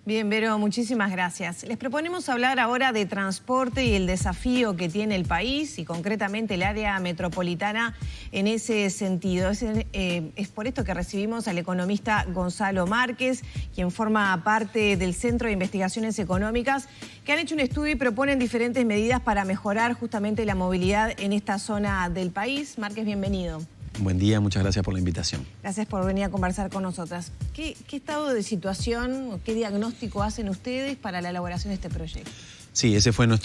Bien, Vero, muchísimas gracias. Les proponemos hablar ahora de transporte y el desafío que tiene el país y concretamente el área metropolitana en ese sentido. Es por esto que recibimos al economista Gonzalo Márquez, quien forma parte del Centro de Investigaciones Económicas, que han hecho un estudio y proponen diferentes medidas para mejorar justamente la movilidad en esta zona del país. Márquez, bienvenido. Buen día, muchas gracias por la invitación. Gracias por venir a conversar con nosotras. ¿Qué estado de situación o qué diagnóstico hacen ustedes para la elaboración de este proyecto? Sí, ese fue la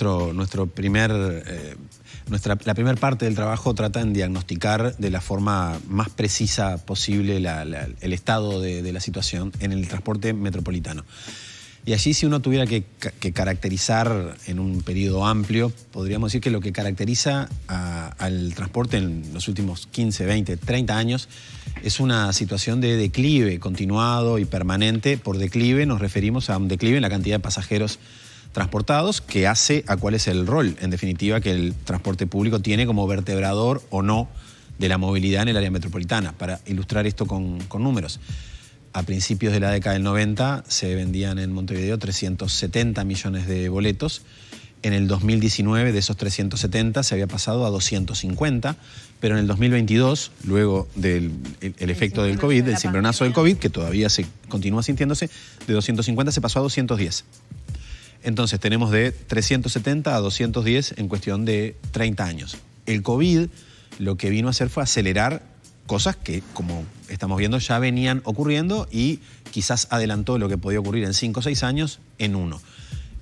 primera parte del trabajo. Trata en diagnosticar de la forma más precisa posible el estado de la situación en el transporte metropolitano. Y allí, si uno tuviera que caracterizar en un periodo amplio, podríamos decir que lo que caracteriza al transporte en los últimos 15, 20, 30 años es una situación de declive continuado y permanente. Por declive nos referimos a un declive en la cantidad de pasajeros transportados que hace a cuál es el rol, en definitiva, que el transporte público tiene como vertebrador o no de la movilidad en el área metropolitana. Para ilustrar esto con números. A principios de la década del 90 se vendían en Montevideo 370 millones de boletos. En el 2019 de esos 370 se había pasado a 250, pero en el 2022, luego del efecto del COVID, del cimbronazo del COVID, que todavía se continúa sintiéndose, de 250 se pasó a 210. Entonces tenemos de 370 a 210 en cuestión de 30 años. El COVID lo que vino a hacer fue acelerar cosas que, como estamos viendo, ya venían ocurriendo y quizás adelantó lo que podía ocurrir en 5 o 6 años en 1.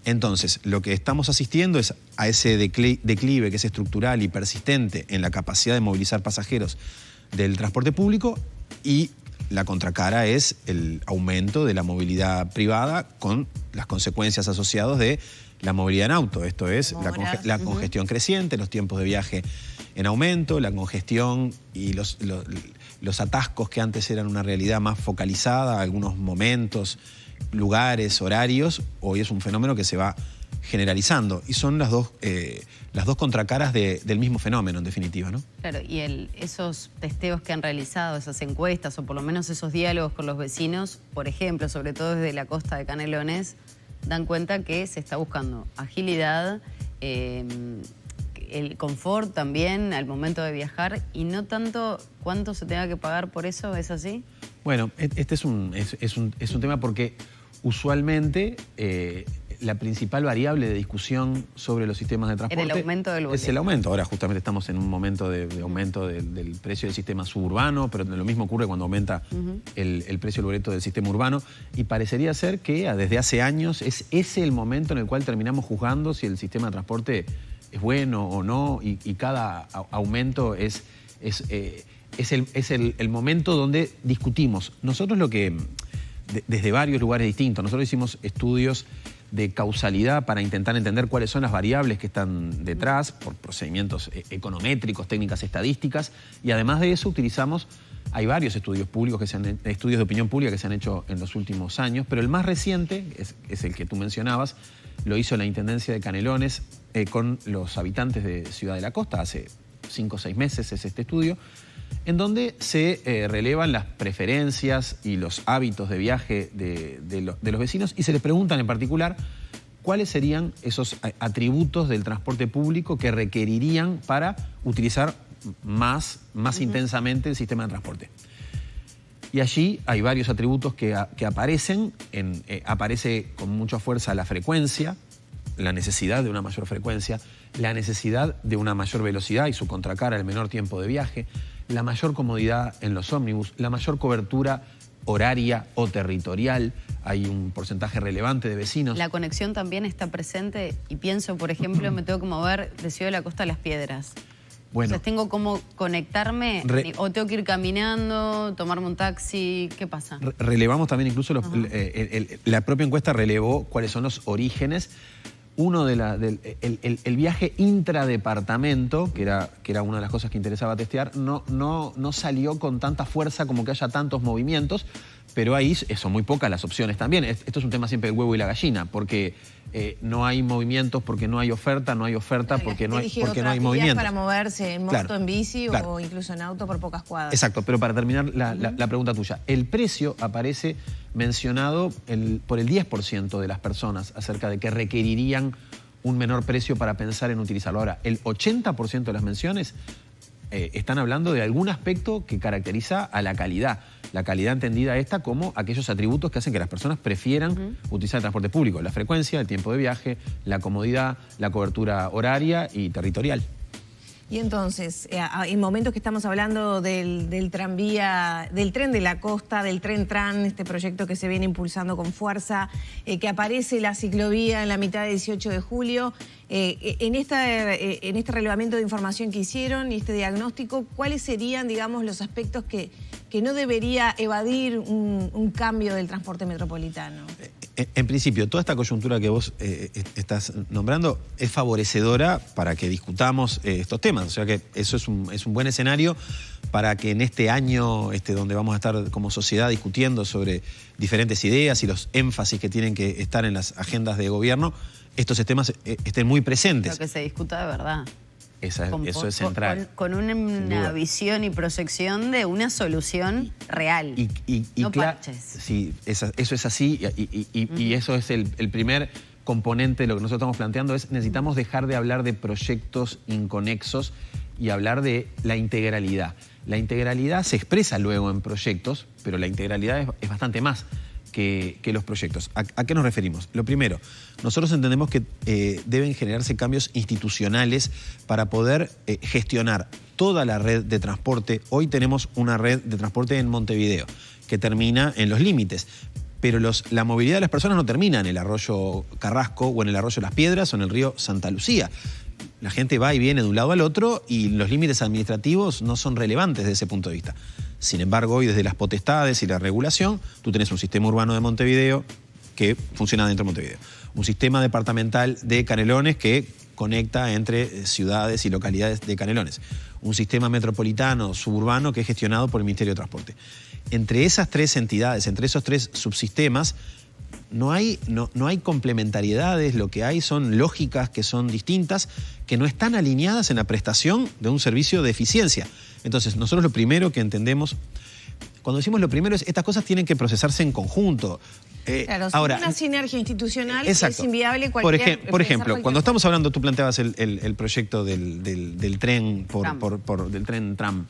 Entonces, lo que estamos asistiendo es a ese declive que es estructural y persistente en la capacidad de movilizar pasajeros del transporte público, y la contracara es el aumento de la movilidad privada con las consecuencias asociadas de la movilidad en auto. Esto es la congestión creciente, los tiempos de viaje en aumento, la congestión y los atascos que antes eran una realidad más focalizada, algunos momentos, lugares, horarios, hoy es un fenómeno que se va generalizando. Y son las dos contracaras del mismo fenómeno, en definitiva, ¿no? Claro, y esos testeos que han realizado, esas encuestas, o por lo menos esos diálogos con los vecinos, por ejemplo, sobre todo desde la costa de Canelones, dan cuenta que se está buscando agilidad, el confort también al momento de viajar, y no tanto cuánto se tenga que pagar por eso. ¿Es así? Bueno, este es un tema porque usualmente la principal variable de discusión sobre los sistemas de transporte en el aumento del boleto. Es el aumento. Ahora justamente estamos en un momento de aumento del precio del sistema suburbano, pero lo mismo ocurre cuando aumenta el precio del boleto del sistema urbano, y parecería ser que desde hace años es ese el momento en el cual terminamos juzgando si el sistema de transporte es bueno o no, y cada aumento es el momento donde discutimos. Nosotros desde varios lugares distintos, nosotros hicimos estudios de causalidad para intentar entender cuáles son las variables que están detrás, por procedimientos econométricos, técnicas estadísticas, y además de eso hay varios estudios públicos, estudios de opinión pública que se han hecho en los últimos años, pero el más reciente es el que tú mencionabas, lo hizo la Intendencia de Canelones con los habitantes de Ciudad de la Costa, hace 5 o 6 meses es este estudio, en donde se relevan las preferencias y los hábitos de viaje de los vecinos, y se les preguntan en particular cuáles serían esos atributos del transporte público que requerirían para utilizar más intensamente el sistema de transporte. Y allí hay varios atributos que aparecen. Aparece con mucha fuerza la frecuencia, la necesidad de una mayor frecuencia, la necesidad de una mayor velocidad y su contracara, el menor tiempo de viaje, la mayor comodidad en los ómnibus, la mayor cobertura horaria o territorial. Hay un porcentaje relevante de vecinos. La conexión también está presente, y pienso, por ejemplo, me tengo que mover de Ciudad de la Costa a Las Piedras. Bueno, entonces, ¿tengo cómo conectarme o tengo que ir caminando, tomarme un taxi? ¿Qué pasa? Relevamos también incluso la propia encuesta relevó cuáles son los orígenes. Uno el viaje intradepartamento, que era una de las cosas que interesaba testear, no salió con tanta fuerza como que haya tantos movimientos, Pero ahí son muy pocas las opciones también. Esto es un tema siempre del huevo y la gallina, porque no hay movimientos, porque no hay oferta, porque no hay movimientos. Para moverse en moto, en bici o incluso en auto por pocas cuadras. Exacto, pero para terminar la pregunta tuya, el precio aparece mencionado por el 10% de las personas acerca de que requerirían un menor precio para pensar en utilizarlo. Ahora, el 80% de las menciones están hablando de algún aspecto que caracteriza a la calidad. La calidad entendida esta como aquellos atributos que hacen que las personas prefieran utilizar el transporte público. La frecuencia, el tiempo de viaje, la comodidad, la cobertura horaria y territorial. Y entonces, en momentos que estamos hablando del tranvía, del tren de la costa, del tren tram, este proyecto que se viene impulsando con fuerza, que aparece la ciclovía en la mitad del 18 de julio, en este relevamiento de información que hicieron y este diagnóstico, ¿cuáles serían, digamos, los aspectos que no debería evadir un cambio del transporte metropolitano? En principio, toda esta coyuntura que vos estás nombrando es favorecedora para que discutamos estos temas. O sea que eso es un buen escenario para que en este año donde vamos a estar como sociedad discutiendo sobre diferentes ideas y los énfasis que tienen que estar en las agendas de gobierno, estos temas estén muy presentes. Pero que se discuta de verdad. Eso es central. Con una visión y proyección de una solución real, no parches. Sí, eso es así y eso es el primer componente de lo que nosotros estamos planteando, es necesitamos dejar de hablar de proyectos inconexos y hablar de la integralidad. La integralidad se expresa luego en proyectos, pero la integralidad es bastante más que los proyectos. ¿A qué nos referimos? Lo primero, nosotros entendemos que deben generarse cambios institucionales para poder gestionar toda la red de transporte. Hoy tenemos una red de transporte en Montevideo que termina en Los Límites, pero la movilidad de las personas no termina en el arroyo Carrasco o en el arroyo Las Piedras o en el río Santa Lucía. La gente va y viene de un lado al otro y los límites administrativos no son relevantes desde ese punto de vista. Sin embargo, hoy desde las potestades y la regulación, tú tenés un sistema urbano de Montevideo que funciona dentro de Montevideo. Un sistema departamental de Canelones que conecta entre ciudades y localidades de Canelones. Un sistema metropolitano suburbano que es gestionado por el Ministerio de Transporte. Entre esas tres entidades, entre esos tres subsistemas, no hay complementariedades, lo que hay son lógicas que son distintas, que no están alineadas en la prestación de un servicio de eficiencia. Entonces, nosotros lo primero que entendemos, cuando decimos lo primero, es estas cosas tienen que procesarse en conjunto. Claro, ahora, una sinergia institucional exacto. Es inviable cualquier... Por ejemplo, cuando estamos hablando, tú planteabas el proyecto del tren del tren tram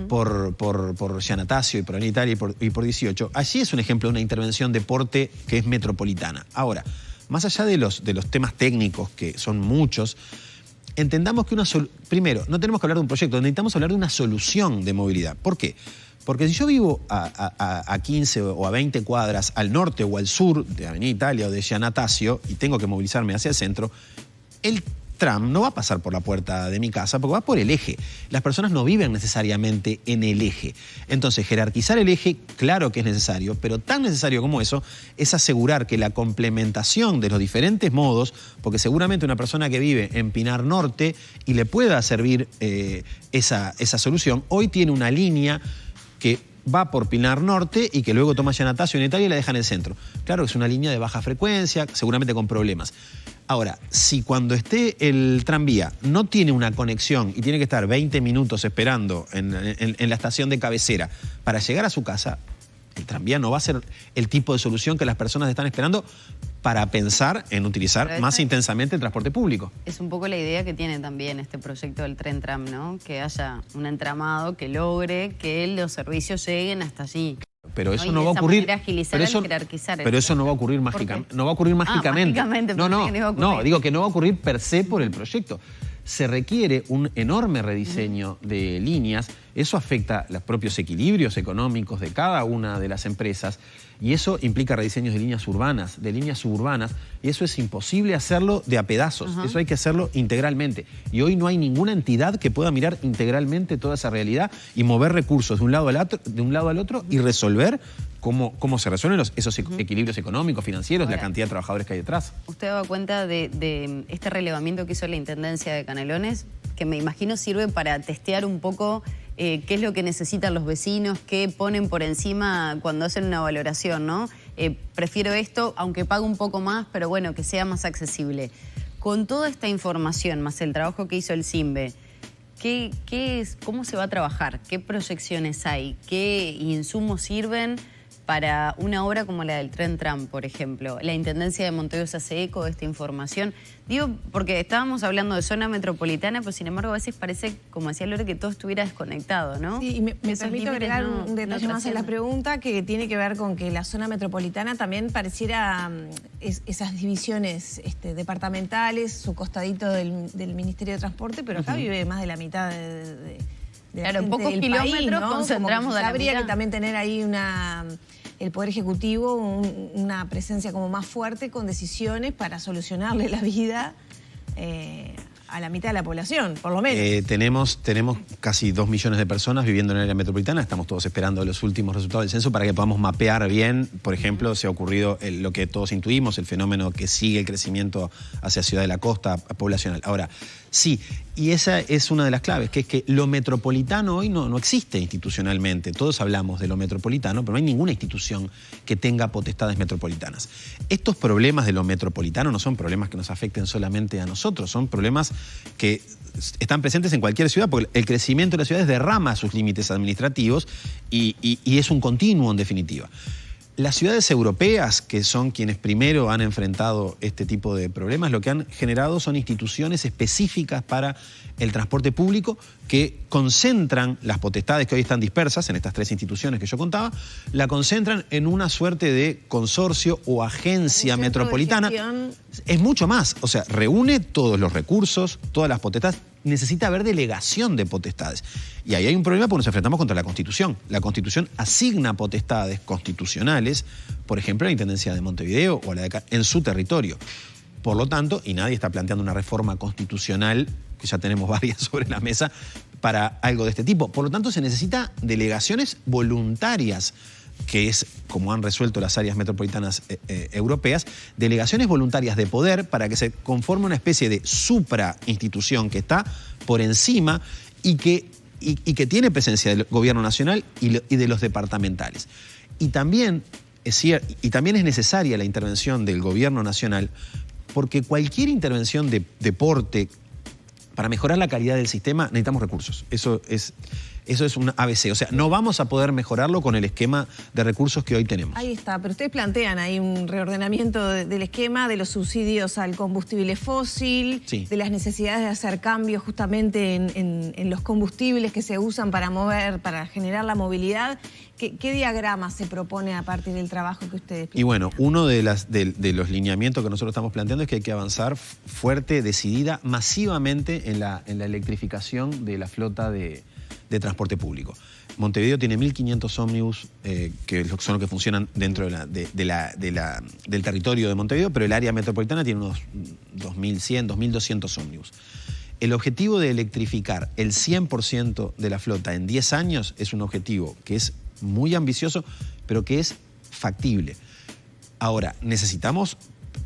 por Giannatasio y por Anitalia y por 18. Allí es un ejemplo de una intervención de porte que es metropolitana. Ahora, más allá de los temas técnicos, que son muchos, entendamos que primero, no tenemos que hablar de un proyecto, necesitamos hablar de una solución de movilidad. ¿Por qué? Porque si yo vivo a 15 o a 20 cuadras al norte o al sur de Avenida Italia o de Giannatasio y tengo que movilizarme hacia el centro, el tram no va a pasar por la puerta de mi casa porque va por el eje. Las personas no viven necesariamente en el eje. Entonces, jerarquizar el eje, claro que es necesario, pero tan necesario como eso es asegurar que la complementación de los diferentes modos, porque seguramente una persona que vive en Pinar Norte y le pueda servir esa solución, hoy tiene una línea que va por Pinar Norte y que luego toma Giannatasio en Italia y la deja en el centro. Claro que es una línea de baja frecuencia, seguramente con problemas. Ahora, si cuando esté el tranvía no tiene una conexión y tiene que estar 20 minutos esperando en la estación de cabecera para llegar a su casa, el tranvía no va a ser el tipo de solución que las personas están esperando para pensar en utilizar más intensamente el transporte público. Es un poco la idea que tiene también este proyecto del tren tram, ¿no? Que haya un entramado que logre que los servicios lleguen hasta allí. Pero eso no va a ocurrir. Pero eso no va a ocurrir mágicamente. No va a ocurrir mágicamente. No, digo que no va a ocurrir per se por el proyecto. Se requiere un enorme rediseño de líneas. Eso afecta los propios equilibrios económicos de cada una de las empresas y eso implica rediseños de líneas urbanas, de líneas suburbanas, y eso es imposible hacerlo de a pedazos. Eso hay que hacerlo integralmente. Y hoy no hay ninguna entidad que pueda mirar integralmente toda esa realidad y mover recursos de un lado al otro y resolver cómo se resuelven esos equilibrios económicos, financieros, la cantidad de trabajadores que hay detrás. ¿Usted daba cuenta de este relevamiento que hizo la Intendencia de Canelones? Que me imagino sirve para testear un poco qué es lo que necesitan los vecinos, qué ponen por encima cuando hacen una valoración, ¿no? Prefiero esto, aunque pague un poco más, pero bueno, que sea más accesible. Con toda esta información, más el trabajo que hizo el CIMBE, ¿cómo se va a trabajar? ¿Qué proyecciones hay? ¿Qué insumos sirven para una obra como la del Tren Tram, por ejemplo? ¿La Intendencia de Montevideo se hace eco de esta información? Digo, porque estábamos hablando de zona metropolitana, pero sin embargo a veces parece, como decía Lore, que todo estuviera desconectado, ¿no? Sí, y me permito agregar un detalle más en la pregunta que tiene que ver con que la zona metropolitana también pareciera esas divisiones departamentales, su costadito del Ministerio de Transporte, pero acá vive más de la mitad de claro, en pocos kilómetros, ¿no? Concentramos a la habría mitad. Que también tener ahí el Poder Ejecutivo una presencia como más fuerte con decisiones para solucionarle la vida a la mitad de la población, por lo menos. Tenemos casi 2 millones de personas viviendo en el área metropolitana. Estamos todos esperando los últimos resultados del censo para que podamos mapear bien. Por ejemplo, se ha ocurrido lo que todos intuimos, el fenómeno que sigue el crecimiento hacia Ciudad de la Costa poblacional. Ahora, sí, y esa es una de las claves, que es que lo metropolitano hoy no existe institucionalmente. Todos hablamos de lo metropolitano, pero no hay ninguna institución que tenga potestades metropolitanas. Estos problemas de lo metropolitano no son problemas que nos afecten solamente a nosotros, son problemas que están presentes en cualquier ciudad, porque el crecimiento de las ciudades derrama sus límites administrativos y es un continuo en definitiva. Las ciudades europeas, que son quienes primero han enfrentado este tipo de problemas, lo que han generado son instituciones específicas para el transporte público que concentran las potestades que hoy están dispersas en estas 3 instituciones que yo contaba, la concentran en una suerte de consorcio o agencia metropolitana. Es mucho más, o sea, reúne todos los recursos, todas las potestades. Necesita haber delegación de potestades. Y ahí hay un problema porque nos enfrentamos contra la Constitución. La Constitución asigna potestades constitucionales, por ejemplo, a la Intendencia de Montevideo o a la de en su territorio. Por lo tanto, y nadie está planteando una reforma constitucional, que ya tenemos varias sobre la mesa, para algo de este tipo. Por lo tanto, se necesita delegaciones voluntarias, que es como han resuelto las áreas metropolitanas europeas, delegaciones voluntarias de poder para que se conforme una especie de suprainstitución que está por encima y que tiene presencia del gobierno nacional y de los departamentales. Y también es necesaria la intervención del gobierno nacional, porque cualquier intervención de deporte para mejorar la calidad del sistema necesitamos recursos. Eso es un ABC. O sea, no vamos a poder mejorarlo con el esquema de recursos que hoy tenemos. Ahí está, pero ustedes plantean ahí un reordenamiento del esquema, de los subsidios al combustible fósil, sí, de las necesidades de hacer cambios justamente en los combustibles que se usan para generar la movilidad. ¿Qué diagrama se propone a partir del trabajo que ustedes plantean? Y bueno, uno de los lineamientos que nosotros estamos planteando es que hay que avanzar fuerte, decidida, masivamente en la electrificación de la flota de transporte público. Montevideo tiene 1.500 ómnibus que son los que funcionan dentro del territorio de Montevideo, pero el área metropolitana tiene unos 2.100, 2.200 ómnibus. El objetivo de electrificar el 100% de la flota en 10 años es un objetivo que es muy ambicioso, pero que es factible. Ahora, necesitamos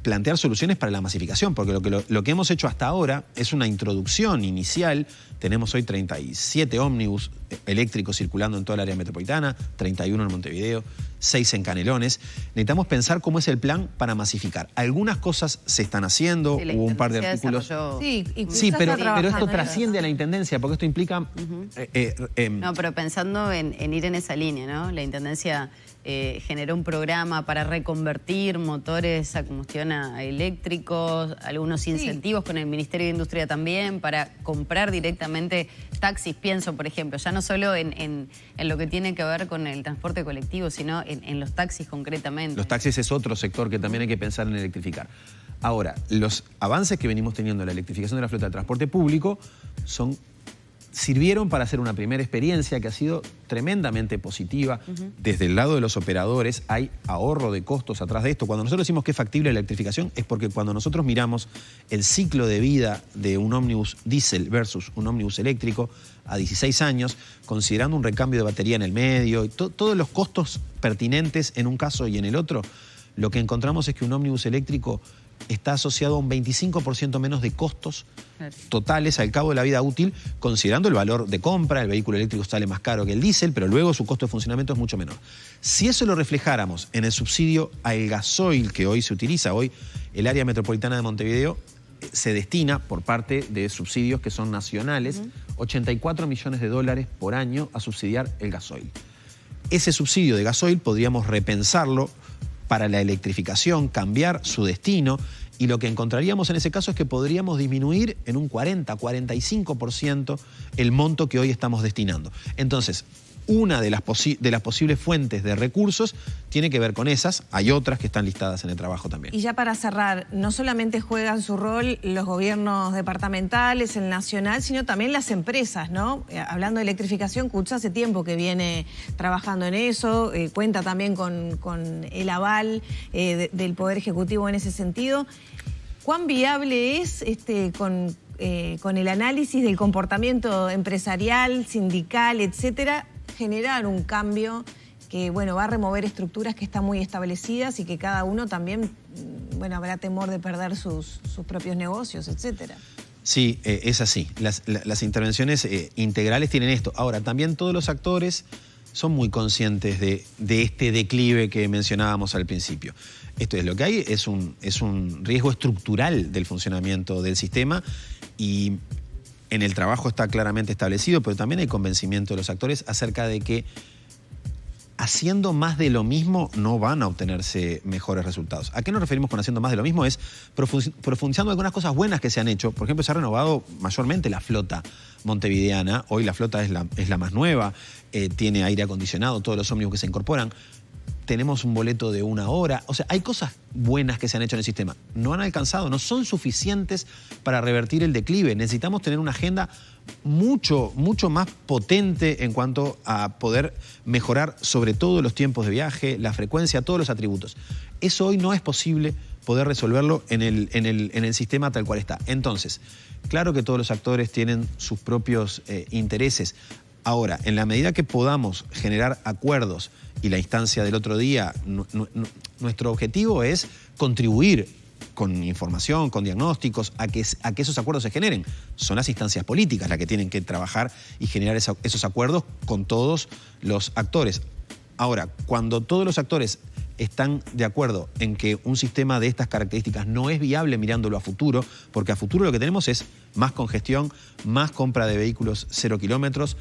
plantear soluciones para la masificación, porque lo que hemos hecho hasta ahora es una introducción inicial. Tenemos hoy 37 ómnibus eléctricos circulando en toda el área metropolitana, 31 en Montevideo, 6 en Canelones. Necesitamos pensar cómo es el plan para masificar. Algunas cosas se están haciendo, hubo un par de artículos. Sí, pero esto trasciende a la Intendencia, porque esto implica... No, pero pensando en ir en esa línea, ¿no? La Intendencia generó un programa para reconvertir motores a combustión a eléctricos, algunos incentivos con el Ministerio de Industria también para comprar directamente taxis. Pienso, por ejemplo, ya no solo en lo que tiene que ver con el transporte colectivo, sino en los taxis concretamente. Los taxis es otro sector que también hay que pensar en electrificar. Ahora, los avances que venimos teniendo en la electrificación de la flota de transporte público sirvieron para hacer una primera experiencia que ha sido tremendamente positiva. Desde el lado de los operadores hay ahorro de costos atrás de esto. Cuando nosotros decimos que es factible la electrificación es porque cuando nosotros miramos el ciclo de vida de un ómnibus diésel versus un ómnibus eléctrico a 16 años, considerando un recambio de batería en el medio y todos los costos pertinentes en un caso y en el otro, lo que encontramos es que un ómnibus eléctrico está asociado a un 25% menos de costos totales al cabo de la vida útil, considerando el valor de compra. El vehículo eléctrico sale más caro que el diésel, pero luego su costo de funcionamiento es mucho menor. Si eso lo reflejáramos en el subsidio al gasoil que hoy se utiliza, hoy el área metropolitana de Montevideo se destina, por parte de subsidios que son nacionales, 84 millones de dólares por año a subsidiar el gasoil. Ese subsidio de gasoil podríamos repensarlo para la electrificación, cambiar su destino, y lo que encontraríamos en ese caso es que podríamos disminuir en un 40-45% el monto que hoy estamos destinando. Entonces, una de las posibles fuentes de recursos tiene que ver con esas. Hay otras que están listadas en el trabajo también. Y ya para cerrar, no solamente juegan su rol los gobiernos departamentales, el nacional, sino también las empresas, ¿no? Hablando de electrificación, Cucha hace tiempo que viene trabajando en eso, cuenta también con el aval del Poder Ejecutivo en ese sentido. ¿Cuán viable es con el análisis del comportamiento empresarial, sindical, etcétera, generar un cambio que, bueno, va a remover estructuras que están muy establecidas y que cada uno también, bueno, habrá temor de perder sus propios negocios, etcétera? Sí, es así. Las intervenciones integrales tienen esto. Ahora, también todos los actores son muy conscientes de este declive que mencionábamos al principio. Esto es lo que hay, es un riesgo estructural del funcionamiento del sistema, y en el trabajo está claramente establecido, pero también hay convencimiento de los actores acerca de que haciendo más de lo mismo no van a obtenerse mejores resultados. ¿A qué nos referimos con haciendo más de lo mismo? Es profundizando algunas cosas buenas que se han hecho. Por ejemplo, se ha renovado mayormente la flota montevideana. Hoy la flota es la más nueva, tiene aire acondicionado, todos los ómnibus que se incorporan. Tenemos un boleto de 1 hora. O sea, hay cosas buenas que se han hecho en el sistema. No han alcanzado, no son suficientes para revertir el declive. Necesitamos tener una agenda mucho más potente en cuanto a poder mejorar sobre todo los tiempos de viaje, la frecuencia, todos los atributos. Eso hoy no es posible poder resolverlo en el sistema tal cual está. Entonces, claro que todos los actores tienen sus propios intereses. Ahora, en la medida que podamos generar acuerdos, y la instancia del otro día, nuestro objetivo es contribuir con información, con diagnósticos, a que esos acuerdos se generen. Son las instancias políticas las que tienen que trabajar y generar esos acuerdos con todos los actores. Ahora, cuando todos los actores están de acuerdo en que un sistema de estas características no es viable mirándolo a futuro, porque a futuro lo que tenemos es más congestión, más compra de vehículos 0 kilómetros,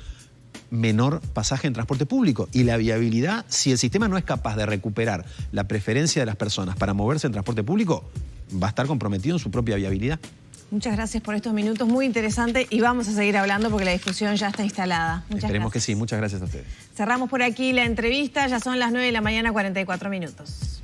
menor pasaje en transporte público, y la viabilidad, si el sistema no es capaz de recuperar la preferencia de las personas para moverse en transporte público, va a estar comprometido en su propia viabilidad. Muchas gracias por estos minutos, muy interesante, y vamos a seguir hablando porque la discusión ya está instalada. Esperemos que sí, muchas gracias a ustedes. Cerramos por aquí la entrevista, ya son las 9 de la mañana, 44 minutos.